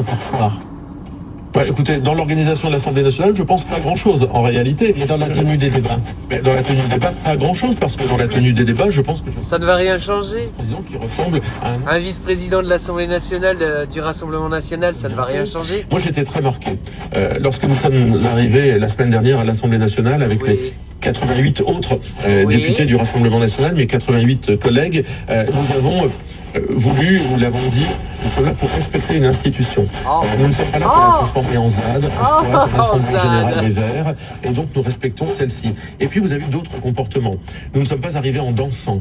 par choix? Bah, écoutez, dans l'organisation de l'Assemblée nationale, je pense pas grand-chose, en réalité. Et dans la tenue des débats? Mais dans la tenue des débats, pas grand-chose, parce que dans la tenue des débats, je pense que ça ne va rien changer. président qui ressemble à un vice-président de l'Assemblée nationale, du Rassemblement national, ça ne va rien changer. Moi, j'étais très marqué. Lorsque nous sommes arrivés la semaine dernière à l'Assemblée nationale avec les 88 autres députés du Rassemblement national, mes 88 collègues, nous avons voulu, nous l'avons dit, nous sommes là pour respecter une institution. Nous ne sommes pas là pour la transformer en ZAD, l'Assemblée générale des Verts, et donc nous respectons celle-ci. Et puis vous avez d'autres comportements. Nous ne sommes pas arrivés en dansant.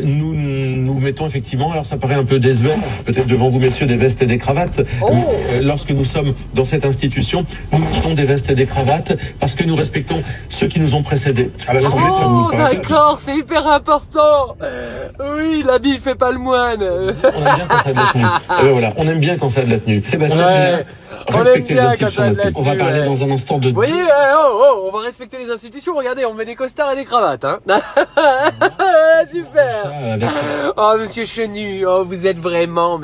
Nous nous mettons effectivement, alors ça paraît un peu décevant, peut-être devant vous messieurs, des vestes et des cravates. Lorsque nous sommes dans cette institution, nous mettons des vestes et des cravates parce que nous respectons ceux qui nous ont précédés. D'accord, c'est hyper important. Oui, l'habit ne fait pas le moine. On aime bien quand ça a de la tenue. Voilà, on aime bien quand ça a de la tenue. Sébastien, respecter les institutions. On va parler dans un instant de... Vous voyez, on va respecter les institutions. Regardez, on met des costards et des cravates. Hein. Super. Oh, monsieur Chenu, vous êtes vraiment,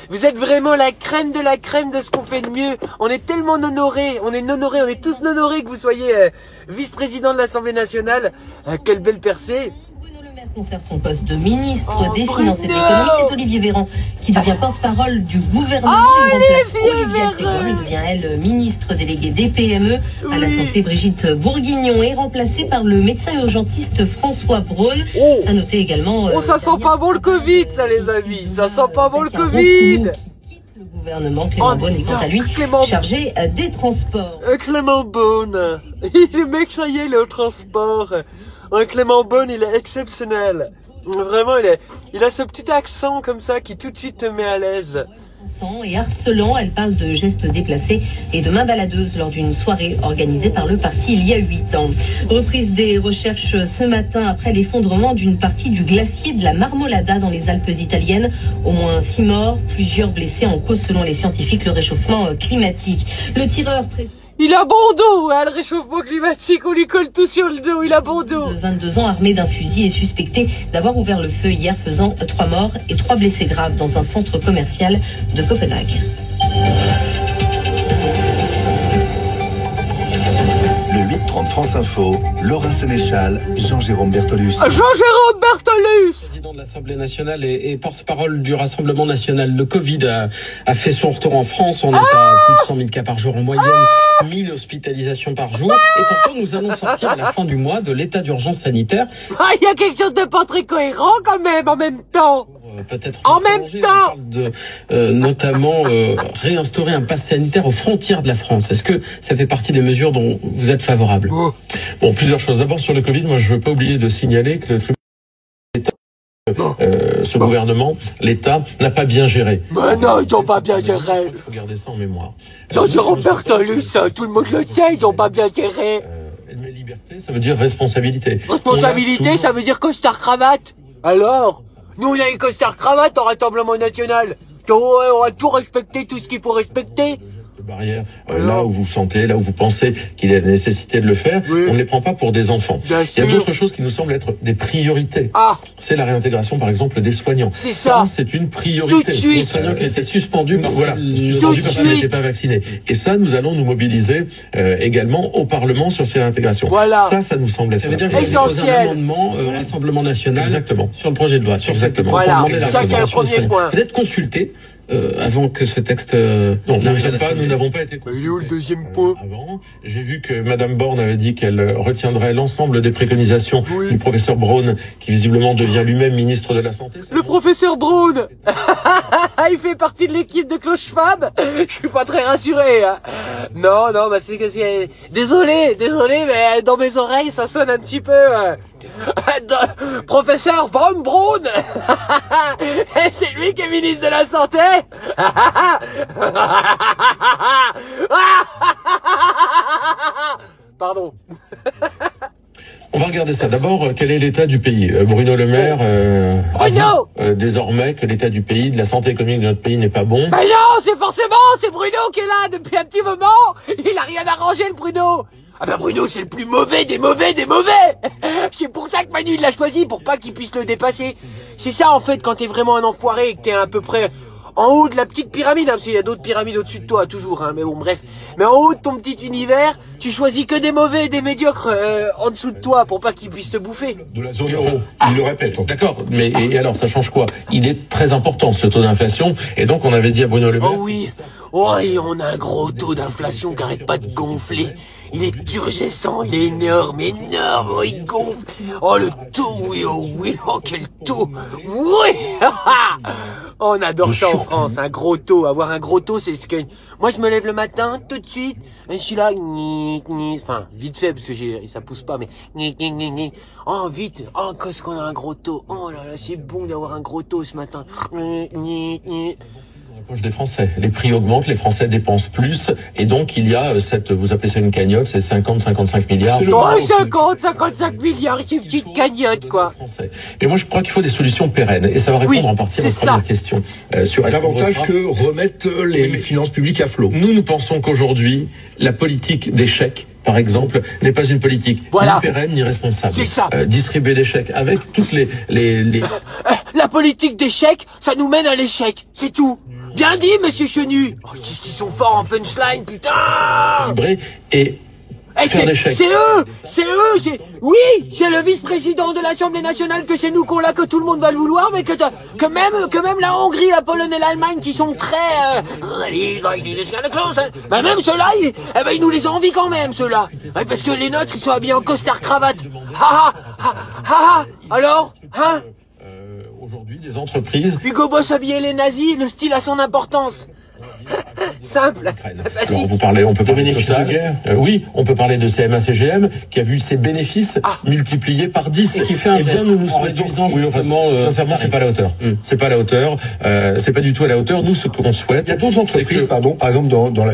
vous êtes vraiment la crème de ce qu'on fait de mieux. On est tellement honorés, on est tous honorés que vous soyez vice-président de l'Assemblée nationale. Quelle belle percée. Conserve son poste de ministre des Finances et de l'Économie. C'est Olivier Véran qui devient porte-parole du gouvernement. Il remplace Olivia Grégoire. Il devient, elle, ministre déléguée des PME. À la santé, Brigitte Bourguignon est remplacée par le médecin urgentiste François Braun. À noter également... ça sent pas bon le Covid, ça, les amis. Ça sent pas bon le Covid. Le gouvernement, Clément Beaune est quant à lui chargé des transports. Clément Beaune. Le mec, ça y est, le transport. Clément Beaune, il est exceptionnel. Vraiment, il a ce petit accent comme ça qui tout de suite te met à l'aise. Et harcelant, elle parle de gestes déplacés et de mains baladeuses lors d'une soirée organisée par le parti il y a 8 ans. Reprise des recherches ce matin après l'effondrement d'une partie du glacier de la Marmolada dans les Alpes italiennes. Au moins 6 morts, plusieurs blessés, en cause selon les scientifiques le réchauffement climatique. Le tireur il a bon dos, hein, le réchauffement climatique, on lui colle tout sur le dos, il a bon dos. De 22 ans, armé d'un fusil, est suspecté d'avoir ouvert le feu hier, faisant 3 morts et 3 blessés graves dans un centre commercial de Copenhague. Le 8-30 France Info, Laura Sénéchal, Jean-Jérôme Bertolus. Jean-Jérôme Bertolus, président de l'Assemblée nationale et porte-parole du Rassemblement national. Le Covid a fait son retour en France. On est à plus de 100 000 cas par jour en moyenne, 1000 hospitalisations par jour. Et pourtant, nous allons sortir à la fin du mois de l'état d'urgence sanitaire. Il y a quelque chose de pas très cohérent quand même en même temps. Peut-être en même temps de notamment réinstaurer un pass sanitaire aux frontières de la France. Est-ce que ça fait partie des mesures dont vous êtes favorable? Bon, plusieurs choses. D'abord sur le Covid, moi je veux pas oublier de signaler que le tribunal ce gouvernement, l'État, n'a pas bien géré. Mais non, ils n'ont pas bien géré. Il faut garder ça en mémoire. Jean-Jérôme Bertolus, tout le monde le sait, ils n'ont pas bien géré. Mais liberté, ça veut dire responsabilité. Responsabilité, ça veut dire costard-cravate. Alors, nous, on a les costards-cravates au Rassemblement national. On va tout respecter, tout ce qu'il faut respecter. Barrière, là où vous sentez, là où vous pensez qu'il y a la nécessité de le faire, on ne les prend pas pour des enfants. Il y a d'autres choses qui nous semblent être des priorités. C'est la réintégration, par exemple, des soignants. C'est ça. C'est une priorité. Tout de suite. Les soignants qui étaient suspendus parce qu'ils n'étaient pas vaccinés. Et ça, nous allons nous mobiliser également au Parlement sur ces réintégrations. Voilà. Ça nous semble être ça veut dire essentiel. Un amendement Rassemblement national. Exactement. Sur le projet de loi. Exactement. Voilà. Ça, c'est le premier point. Vous êtes consulté avant que ce texte non, nous n'avons pas été. Il est où le deuxième point? Avant, j'ai vu que Madame Borne avait dit qu'elle retiendrait l'ensemble des préconisations du professeur Braun, qui visiblement devient lui-même ministre de la Santé. Le professeur Braun, il fait partie de l'équipe de Cloche Fab. Je suis pas très rassuré. Hein. Non, bah c'est que désolé, mais dans mes oreilles ça sonne un petit peu. Professeur Von Braun, c'est lui qui est ministre de la Santé. Pardon. On va regarder ça. D'abord, quel est l'état du pays? Bruno Le Maire désormais que l'état du pays, de la santé économique de notre pays n'est pas bon. Mais non, c'est Bruno qui est là depuis un petit moment. Il a rien arrangé, le Bruno. Ah ben Bruno, c'est le plus mauvais des mauvais des mauvais. C'est pour ça que Manu il l'a choisi, pour pas qu'il puisse le dépasser. C'est ça en fait, quand t'es vraiment un enfoiré et que t'es à peu près en haut de la petite pyramide, hein, parce qu'il y a d'autres pyramides au-dessus de toi, toujours, hein, mais bon, bref. Mais en haut de ton petit univers, tu choisis que des mauvais et des médiocres en dessous de toi pour pas qu'ils puissent te bouffer. De la zone euro, il le répète. D'accord, mais et alors ça change quoi? Il est très important ce taux d'inflation, et donc on avait dit à Bruno Le Maire. Oh oui, oui, on a un gros taux d'inflation qui arrête pas de gonfler. Il est turgescent, il est énorme, énorme, oh, il gonfle. Oh le taux, oui, oh quel taux. Oui. On adore ça en France, un gros taux. Avoir un gros taux, c'est ce que... Moi je me lève le matin, tout de suite, et je suis là, enfin, vite fait, parce que ça pousse pas, mais... Oh, vite, oh, qu'est-ce qu'on a un gros taux. Oh là là, c'est bon d'avoir un gros taux ce matin. Poche des Français. Les prix augmentent, les Français dépensent plus, et donc il y a cette, vous appelez ça une cagnotte, c'est 50-55 milliards. Oh, 55 milliards, c'est une petite cagnotte, quoi. Mais moi, je crois qu'il faut des solutions pérennes, et ça va répondre en partie à votre première question. Sur davantage que remettre les finances publiques à flot. Nous pensons qu'aujourd'hui, la politique des chèques, par exemple, n'est pas une politique ni pérenne ni responsable. C'est ça. Distribuer des chèques avec toutes les... La politique des chèques, ça nous mène à l'échec, c'est tout. Bien dit, monsieur Chenu. Oh, qu'est-ce qu'ils sont forts en punchline, putain. Et faire des chèques. C'est eux. Oui, c'est le vice-président de l'Assemblée nationale, que c'est nous qu'on l'a, que tout le monde va le vouloir, mais que même la Hongrie, la Pologne et l'Allemagne, qui sont très... bah même ceux-là, ils nous les envient quand même, ceux-là. Parce que les nôtres, ils sont habillés en costard cravate. Alors, hein? Aujourd'hui, des entreprises... Hugo Boss habillait les nazis, le style a son importance. Simple. Alors, on peut parler de ça. Oui, on peut parler de CMA-CGM, qui a vu ses bénéfices multipliés par 10. Et qui fait un geste nous souhaitons, sincèrement, c'est pas à la hauteur. C'est pas à la hauteur. C'est pas du tout à la hauteur. Nous, ce qu'on souhaite... Il y a d'autres entreprises, par exemple, dans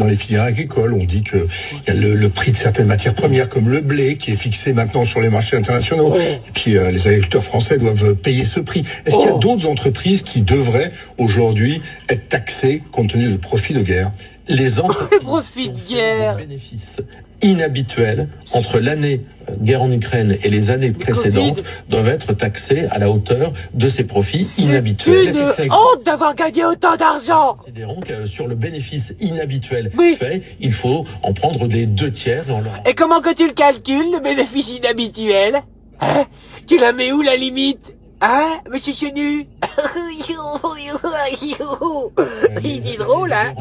les filières agricoles, on dit que il y a le prix de certaines matières premières, comme le blé, qui est fixé maintenant sur les marchés internationaux. Et puis, les agriculteurs français doivent payer ce prix. Est-ce qu'il y a d'autres entreprises qui devraient, aujourd'hui, être taxées compte tenu de profits de guerre? Les profits de guerre, bénéfices inhabituels entre l'année guerre en Ukraine et les années précédentes doivent être taxés à la hauteur de ces profits inhabituels. C'est une honte d'avoir gagné autant d'argent. Considérons que sur le bénéfice inhabituel fait, il faut en prendre des 2/3. Et comment que tu le calcules, le bénéfice inhabituel? Hein? Tu la mets où, la limite? Hein, monsieur Chenu? C'est drôle, hein?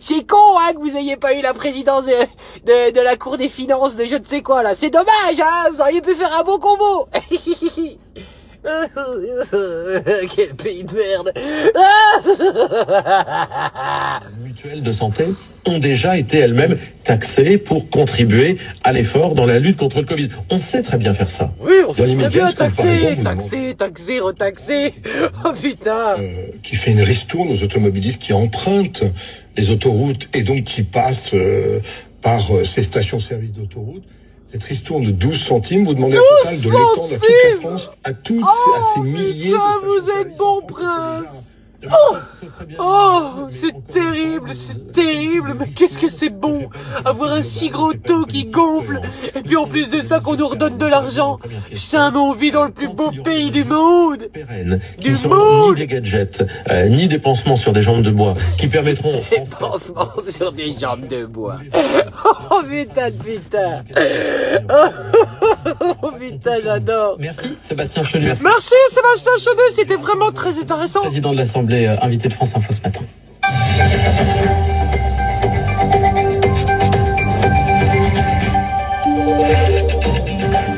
C'est con, hein, que vous ayez pas eu la présidence de la Cour des finances de je ne sais quoi, là. C'est dommage, hein? Vous auriez pu faire un beau combo. Quel pays de merde. Mutuelles de santé ont déjà été elles-mêmes taxées pour contribuer à l'effort dans la lutte contre le Covid. On sait très bien faire ça. Oui, on sait très bien taxer, retaxer. Oh putain. Qui fait une ristourne aux automobilistes qui empruntent les autoroutes et donc qui passent par ces stations-service d'autoroute. Cette ristourne de 12 centimes, vous demandez un total de l'étendre à toute la France, à ces milliers de stations-service. Vous êtes bon prince. C'est terrible, mais qu'est-ce que c'est bon avoir un si gros taux qui gonfle, et puis en plus de ça qu'on nous redonne de l'argent. Putain, mais on vit dans le plus beau pays du monde. Ni des gadgets, ni des pansements sur des jambes de bois, qui permettront... Des pansements sur des jambes de bois. Oh putain. Oh putain, j'adore. Merci Sébastien Chenu. Merci Sébastien Chenu, c'était vraiment très intéressant. Président de l'Assemblée, invité de France Info ce matin.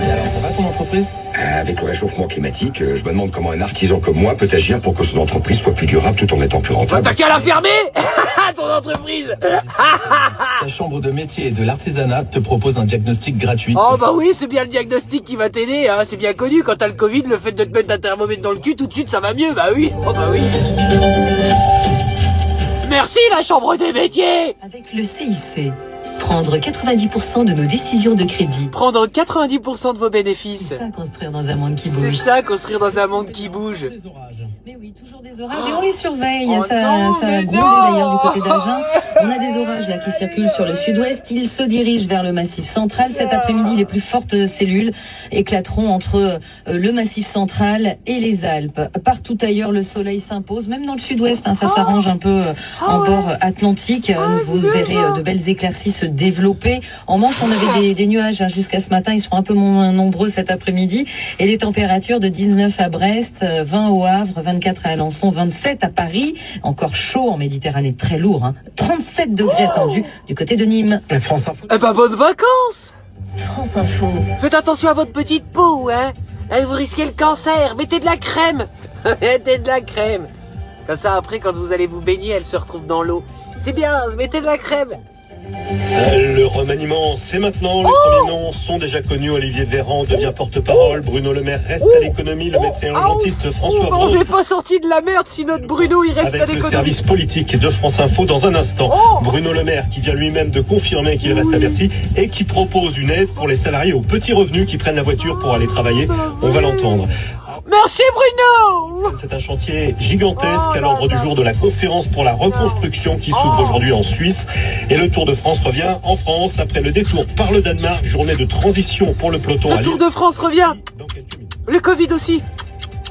Alors, ça va ton entreprise ? Avec le réchauffement climatique, je me demande comment un artisan comme moi peut agir pour que son entreprise soit plus durable tout en étant plus rentable. T'as qu'à la fermer, ton entreprise. Ta chambre de métier et de l'artisanat te propose un diagnostic gratuit. Oh bah oui, c'est bien le diagnostic qui va t'aider, hein. C'est bien connu, quand t'as le Covid, le fait de te mettre un thermomètre dans le cul, tout de suite ça va mieux, bah oui. Oh bah oui. Merci la chambre des métiers. Avec le CIC, prendre 90% de nos décisions de crédit. Prendre 90% de vos bénéfices. C'est ça, construire dans un monde qui bouge. C'est ça, construire dans un monde qui bouge. Mais oui, toujours des orages et on les surveille. Oh ça a grondé d'ailleurs du côté d'Agen. On a des orages là qui circulent sur le sud-ouest. Ils se dirigent vers le massif central. Cet après-midi, les plus fortes cellules éclateront entre le massif central et les Alpes. Partout ailleurs, le soleil s'impose, même dans le sud-ouest. Ça s'arrange un peu en bord atlantique. Vous verrez de belles éclaircies se développer. En Manche, on avait des nuages jusqu'à ce matin. Ils seront un peu moins nombreux cet après-midi. Et les températures de 19 à Brest, 20 au Havre, 24 à Alençon, 27 à Paris. Encore chaud en Méditerranée, très lourd. 37 degrés attendus du côté de Nîmes. France Info. Eh ben, bonnes vacances! France Info. Faites attention à votre petite peau, hein. Vous risquez le cancer. Mettez de la crème. Mettez de la crème. Comme ça, après, quand vous allez vous baigner, elle se retrouve dans l'eau. C'est bien, mettez de la crème. Le remaniement, c'est maintenant. Les premiers noms sont déjà connus. Olivier Véran devient porte-parole. Bruno Le Maire reste à l'économie. Le médecin urgentiste François On Braun n'est pas sorti de la merde si notre Bruno il reste à avec le l'économie. service politique de France Info dans un instant. Bruno Le Maire qui vient lui-même de confirmer qu'il reste à Bercy et qui propose une aide pour les salariés aux petits revenus qui prennent la voiture pour aller travailler. On va l'entendre. Merci Bruno. C'est un chantier gigantesque à l'ordre du jour de la conférence pour la reconstruction qui s'ouvre aujourd'hui en Suisse. Et le Tour de France revient en France après le détour par le Danemark. Journée de transition pour le peloton. Le Tour de France revient. Le Covid aussi.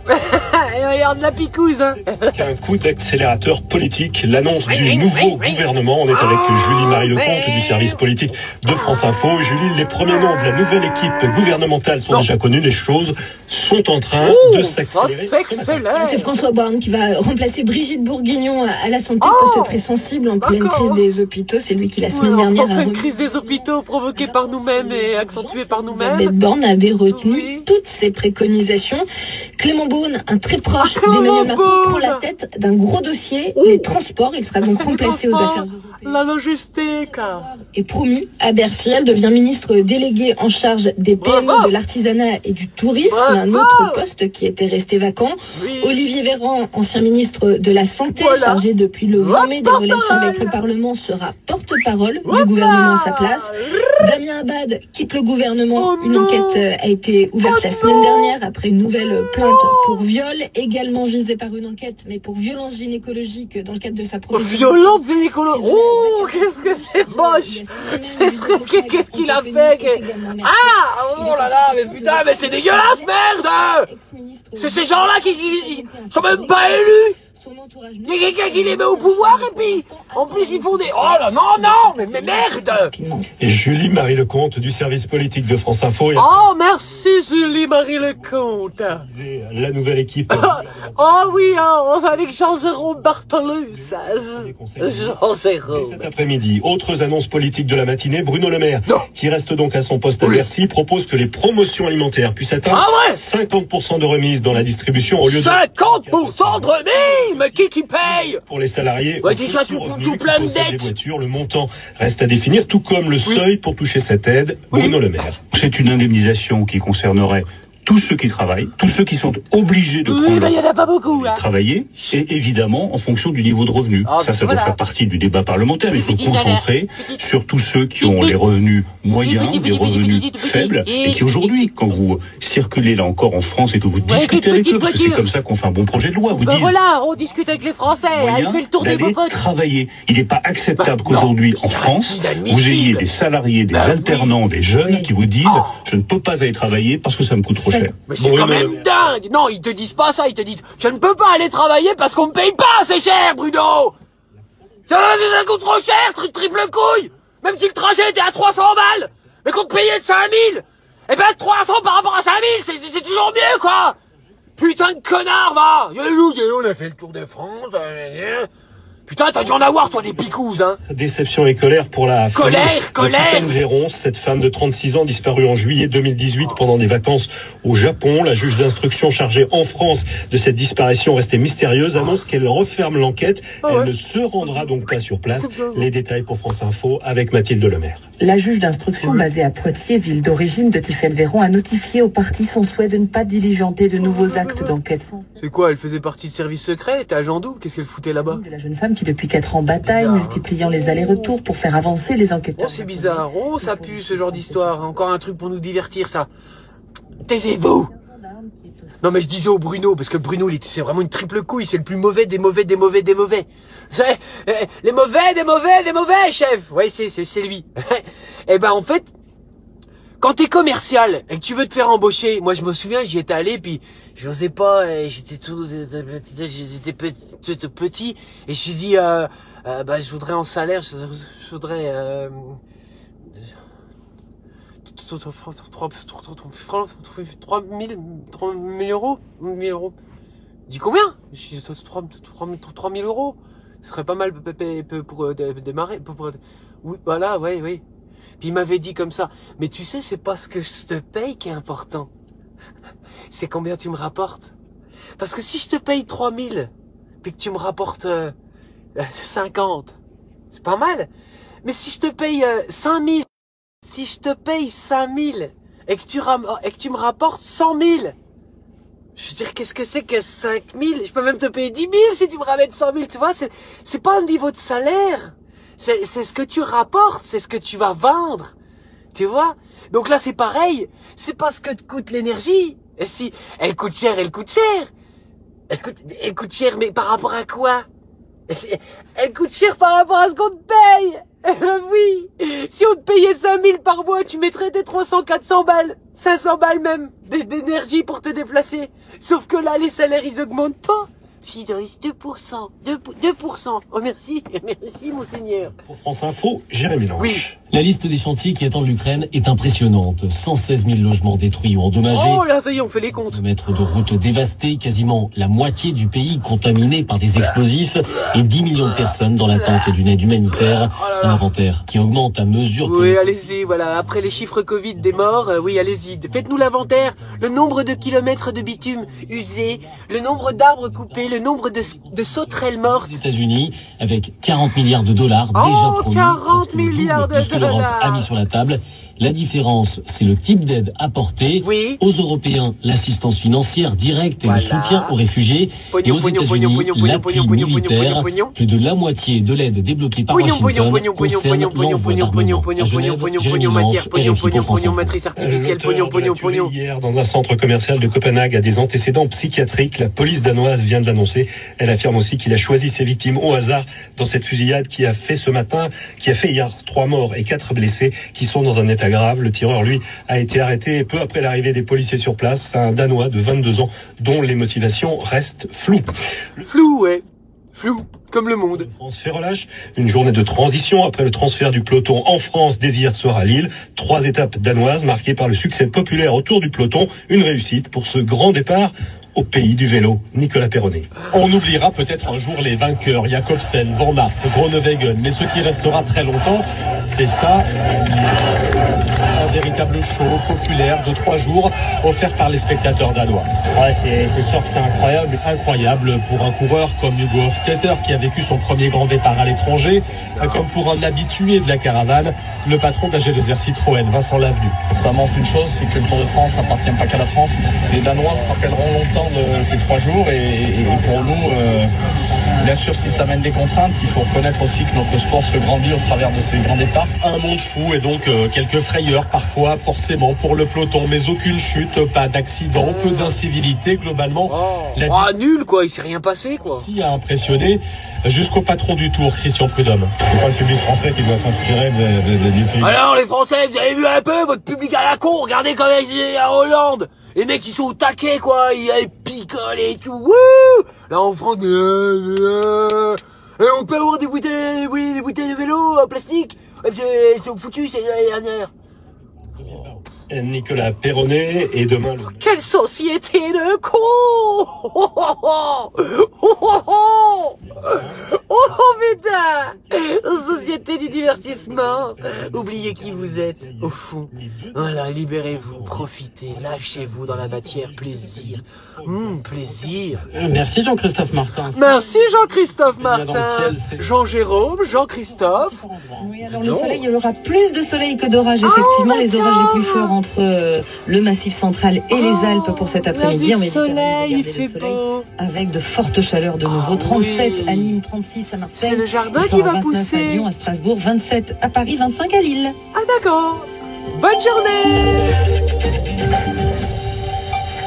Et regarde la picouse, hein. Un coup d'accélérateur politique, l'annonce du nouveau gouvernement. On est avec Julie-Marie Lecomte du service politique de France Info. Julie, les premiers noms de la nouvelle équipe gouvernementale sont déjà connus. Les choses sont en train de s'accélérer. C'est François Braun qui va remplacer Brigitte Bourguignon à la santé, poste très sensible en pleine crise des hôpitaux. C'est lui qui la semaine dernière a remis... crise des hôpitaux provoquée par nous-mêmes et accentuée par nous-mêmes. Elisabeth Borne avait retenu toutes ses préconisations. Clément Beaune, un très proche d'Emmanuel Macron, prend la tête d'un gros dossier, les transports. Il sera donc remplacé aux affaires européennes. La logistique. Et promu à Bercy, elle devient ministre déléguée en charge des PME, de l'artisanat et du tourisme, un autre poste qui était resté vacant. Olivier Véran, ancien ministre de la Santé, chargé depuis le 20 mai des relations avec le Parlement, sera porte-parole du gouvernement à sa place. Damien Abad quitte le gouvernement. Une enquête a été ouverte la semaine dernière après une nouvelle plainte pour viol, également visée par une enquête, mais pour violence gynécologique dans le cadre de sa profession. Violence gynécologique. Oh, qu'est-ce que c'est moche. Qu'est-ce qu'il a fait? Ah, oh là là, mais putain, mais c'est dégueulasse, merde. C'est ces gens-là qui sont même pas élus. Il y a quelqu'un qui les met au pouvoir et puis en plus ils font des... Oh là non, mais merde. Et Julie-Marie Lecomte du service politique de France Info. Oh merci Julie-Marie Lecomte. La nouvelle équipe. Oh oui, avec Jean-Jérôme Bartolus. Jean-Jérôme. Cet après-midi, autres annonces politiques de la matinée. Bruno Le Maire, qui reste donc à son poste à Bercy, propose que les promotions alimentaires puissent atteindre 50% de remise dans la distribution au lieu de 50% de remise. Mais qui paye? Pour les salariés, déjà tout plein de dettes. Voitures, le montant reste à définir, tout comme le seuil pour toucher cette aide. Bruno Le Maire. C'est une indemnisation qui concernerait tous ceux qui travaillent, tous ceux qui sont obligés de prendre y en a pas beaucoup, là. Travailler, et évidemment en fonction du niveau de revenu. Ça doit faire partie du débat parlementaire, mais il faut se concentrer sur tous ceux qui ont les revenus moyens, des revenus faibles, et qui aujourd'hui, quand vous circulez là encore en France et que vous discutez avec eux, parce que c'est comme ça qu'on fait un bon projet de loi, vous dites... Voilà, on discute avec les Français, il fait le tour des beaux potes. Travailler. Il n'est pas acceptable qu'aujourd'hui, en France, vous ayez des salariés, des alternants, des jeunes qui vous disent « Je ne peux pas aller travailler parce que ça me coûte trop cher ». Mais c'est quand même dingue. Non, ils te disent pas ça, ils te disent je ne peux pas aller travailler parce qu'on me paye pas assez cher, Bruno. Ça coûte trop cher, triple couille. Même si le trajet était à 300 balles, mais qu'on te payait de 5000, et ben 300 par rapport à 5000, c'est toujours mieux, quoi. Putain de connard, va. On a fait le tour de France. Putain, t'as dû en avoir, toi, des picouses, hein. Déception et colère pour la colère. Tiffaine Véron, cette femme de 36 ans disparue en juillet 2018 pendant des vacances au Japon. La juge d'instruction chargée en France de cette disparition restée mystérieuse annonce qu'elle referme l'enquête. Elle ne se rendra donc pas sur place. Les détails pour France Info avec Mathilde Lemaire. La juge d'instruction basée à Poitiers, ville d'origine de Tiffaine Véron, a notifié au parti son souhait de ne pas diligenter de nouveaux actes d'enquête. C'est quoi, elle faisait partie de service secret? Elle était agent double? Qu'est-ce qu'elle foutait là-bas? De la jeune femme qui depuis 4 ans bataille, multipliant les allers-retours pour faire avancer les enquêteurs. Oh, c'est bizarre. Oh, ça pue ce genre d'histoire. Encore un truc pour nous divertir, ça. Taisez-vous! Non, mais je disais au Bruno, parce que Bruno, c'est vraiment une triple couille. C'est le plus mauvais des mauvais des mauvais des mauvais. Les mauvais des mauvais des mauvais, chef. Ouais, c'est lui. Et ben, en fait, quand t'es commercial et que tu veux te faire embaucher, moi je me souviens, j'y étais allé, puis j'osais pas, j'étais petit, et j'ai dit, bah je voudrais en salaire, je voudrais 3 000 euros. 1000 euros. Dis combien? Je dis 3 000 euros. Ce serait pas mal pour démarrer. Oui, voilà, oui, oui. Puis il m'avait dit comme ça, mais tu sais, c'est pas ce que je te paye qui est important. C'est combien tu me rapportes. Parce que si je te paye 3 000, puis que tu me rapportes 50, c'est pas mal. Mais si je te paye 5 000, si je te paye 5 000 et que tu me rapportes 100 000, je veux dire, qu'est-ce que c'est que 5 000? Je peux même te payer 10 000 si tu me ramènes 100 000, tu vois, c'est pas un niveau de salaire. C'est ce que tu rapportes, c'est ce que tu vas vendre. Tu vois? Donc là, c'est pareil. C'est pas ce que te coûte l'énergie. Et si, elle coûte cher, elle coûte cher. Elle coûte cher, mais par rapport à quoi? Elle coûte cher par rapport à ce qu'on te paye. Oui. Si on te payait 5 000 par mois, tu mettrais des 300, 400 balles, 500 balles même, d'énergie pour te déplacer. Sauf que là, les salaires, ils augmentent pas. Si, il reste 2%. 2%. Oh, merci. Merci, monseigneur. Pour France Info, Jérémy Lange. Oui. La liste des chantiers qui attendent l'Ukraine est impressionnante. 116 000 logements détruits ou endommagés. Oh là, ça y est, on fait les comptes. Kilomètres de routes dévastées, quasiment la moitié du pays contaminé par des explosifs et 10 millions de personnes dans l'attente d'une aide humanitaire. Un inventaire qui augmente à mesure que... Oui, allez-y, voilà. Après les chiffres Covid des morts, oui, allez-y. Faites-nous l'inventaire. Le nombre de kilomètres de bitume usés, le nombre d'arbres coupés, le nombre de sauterelles mortes. Les États-Unis, avec 40 milliards de dollars déjà promis. 40 milliards de dollars. L'Europe a mis sur la table. La différence, c'est le type d'aide apporté. Oui. Aux Européens, l'assistance financière directe et le soutien aux réfugiés. Et aux États-Unis, l'appui militaire. Plus de la moitié de l'aide débloquée par Washington concerne l'envoi d'armement. À Genève, Jérémy Lange, RFI pour France Info. Matrice artificielle, pognon. Hier, dans un centre commercial de Copenhague, a des antécédents psychiatriques. La police danoise vient de l'annoncer. Elle affirme aussi qu'il a choisi ses victimes au hasard dans cette fusillade qui a fait hier 3 morts et 4 blessés qui sont dans un état grave. Le tireur, lui, a été arrêté peu après l'arrivée des policiers sur place. C'est un Danois de 22 ans dont les motivations restent floues. Flou, ouais. Flou, comme le monde. France fait relâche. Une journée de transition après le transfert du peloton en France dès hier soir à Lille. 3 étapes danoises marquées par le succès populaire autour du peloton. Une réussite pour ce grand départ au pays du vélo. Nicolas Perronnet. On oubliera peut-être un jour les vainqueurs, Jacobsen, Van Aert, Groenewegen, mais ce qui restera très longtemps, c'est ça, un véritable show populaire de 3 jours offert par les spectateurs danois. Ouais, c'est sûr que c'est incroyable. Incroyable pour un coureur comme Hugo Hofstetter qui a vécu son premier grand départ à l'étranger, comme pour un habitué de la caravane, le patron d'AG2R Citroën, Vincent Lavenu. Ça montre une chose, c'est que le Tour de France n'appartient pas qu'à la France. Les Danois se rappelleront longtemps de ces 3 jours et pour nous, bien sûr, si ça mène des contraintes, il faut reconnaître aussi que notre sport se grandit au travers de ces grands départs. Un monde fou et donc quelques frayeurs parfois forcément pour le peloton, mais aucune chute, pas d'accident, peu d'incivilité globalement. Nul quoi, il s'est rien passé quoi. Aussi a impressionné jusqu'au patron du Tour, Christian Prudhomme. C'est pas le public français qui doit s'inspirer du pays. Alors les Français, vous avez vu un peu votre public à la con, regardez comme ils étaient à Hollande. Les mecs ils sont au taquet quoi, ils picolent et tout. Wouh. Là en France, et on peut avoir des bouteilles de vélo en plastique. Ils sont foutus, c'est l'année dernière. Nicolas Perronnet et demain... Quelle société de cons. Oh putain. Société société du divertissement. Oubliez qui vous êtes, au fond. Voilà, libérez-vous, profitez, lâchez-vous dans la matière, plaisir. Plaisir. Merci Jean-Christophe Martin. Merci Jean-Christophe Martin. Jean-Jérôme, Jean-Christophe. Oui, alors le soleil, il y aura plus de soleil que d'orage, effectivement. Les orages les plus forts entre le Massif central et les Alpes pour cet après-midi. Il fait beau. Avec de fortes chaleurs de nouveau. 37 à Nîmes, 36 à Marseille. C'est le jardin qui va 29 pousser. à Lyon, à Strasbourg, 27 à Paris, 25 à Lille. Ah d'accord. Bonne journée.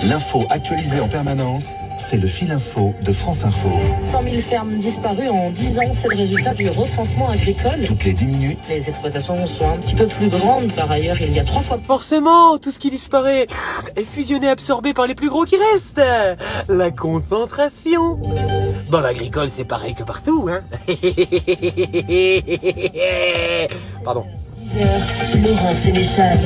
L'info actualisée en permanence, c'est le fil info de France Info. 100 000 fermes disparues en 10 ans, c'est le résultat du recensement agricole. Toutes les 10 minutes. Les exploitations sont un petit peu plus grandes, par ailleurs il y a 3 fois. Forcément, tout ce qui disparaît est fusionné, absorbé par les plus gros qui restent. La concentration. Dans l'agricole, c'est pareil que partout, hein. Pardon. Laurent Sénéchal.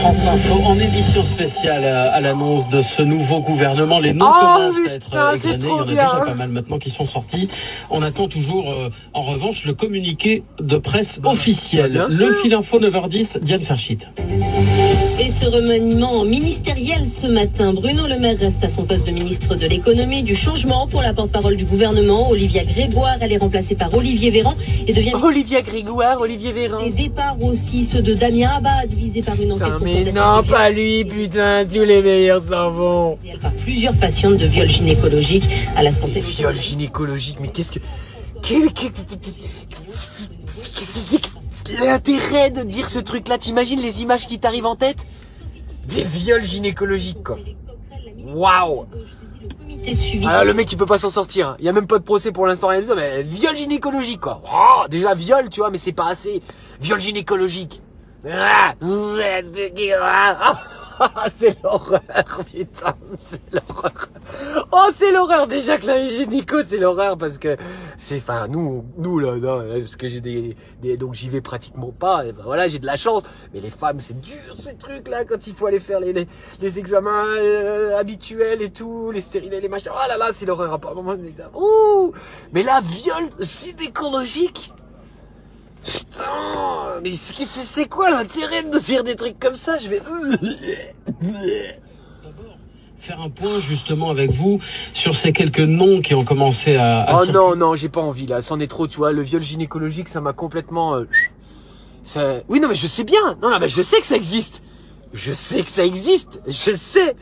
France Info en édition spéciale à l'annonce de ce nouveau gouvernement. Les noms commencent à être égrenés. Il y en a déjà pas mal maintenant qui sont sortis. On attend toujours, en revanche, le communiqué de presse officiel. Le fil info 9h10, Diane Ferchit. Et ce remaniement ministériel ce matin, Bruno Le Maire reste à son poste de ministre de l'économie, du changement pour la porte-parole du gouvernement. Olivia Grégoire, elle est remplacée par Olivier Véran et devient... Olivia Grégoire, Olivier Véran. Les départs aussi, ceux de Damien Abad, visés par une enquête pour mais non, pas lui, putain, tous les meilleurs s'en vont. Par plusieurs patientes de viol gynécologique à la santé. Viol gynécologique, mais qu'est-ce que... L'intérêt de dire ce truc-là, t'imagines les images qui t'arrivent en tête? Des viols gynécologiques, quoi. Waouh. Alors le mec il peut pas s'en sortir. Il y a même pas de procès pour l'instant, rien du tout, mais viol gynécologique, quoi. Oh, déjà viol, tu vois, mais c'est pas assez. Viol gynécologique. C'est l'horreur, putain, c'est l'horreur. Oh, c'est l'horreur, déjà que la gynéco, c'est l'horreur, parce que c'est, enfin, nous là, parce que j'ai donc j'y vais pratiquement pas, et ben voilà, j'ai de la chance, mais les femmes, c'est dur, ces trucs-là, quand il faut aller faire les examens habituels et tout, les stérilés, les machins, oh là là, c'est l'horreur, apparemment, ouh, mais là, viol gynécologique. Putain, mais c'est quoi l'intérêt de dire des trucs comme ça? Je vais... Faire un point justement avec vous sur ces quelques noms qui ont commencé à oh non, j'ai pas envie là, c'en est trop, tu vois, le viol gynécologique, ça m'a complètement... ça... Oui, non mais je sais bien, non mais je sais que ça existe. Je sais que ça existe, je le sais.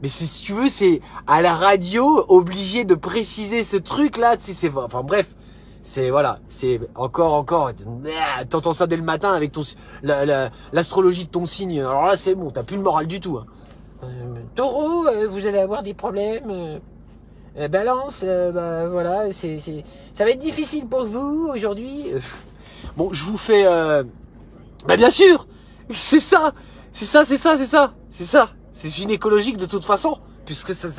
Mais si tu veux, c'est à la radio, obligé de préciser ce truc là, tu sais, c'est... Enfin bref. C'est, voilà, c'est encore, t'entends ça dès le matin avec ton, l'astrologie de ton signe. Alors là, c'est bon, t'as plus de morale du tout. Hein. Taureau, vous allez avoir des problèmes. Balance, bah voilà, ça va être difficile pour vous aujourd'hui. Bon, je vous fais, bah bien sûr, c'est ça. C'est gynécologique de toute façon, puisque ça...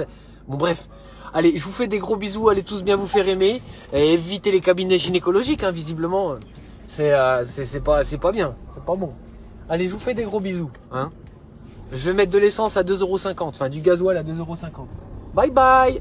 Bon bref. Allez, je vous fais des gros bisous, allez tous bien vous faire aimer. Et évitez les cabinets gynécologiques, hein, visiblement. C'est pas bien, c'est pas bon. Allez, je vous fais des gros bisous. Hein. Je vais mettre de l'essence à 2,50 €, enfin du gasoil à 2,50 €. Bye bye.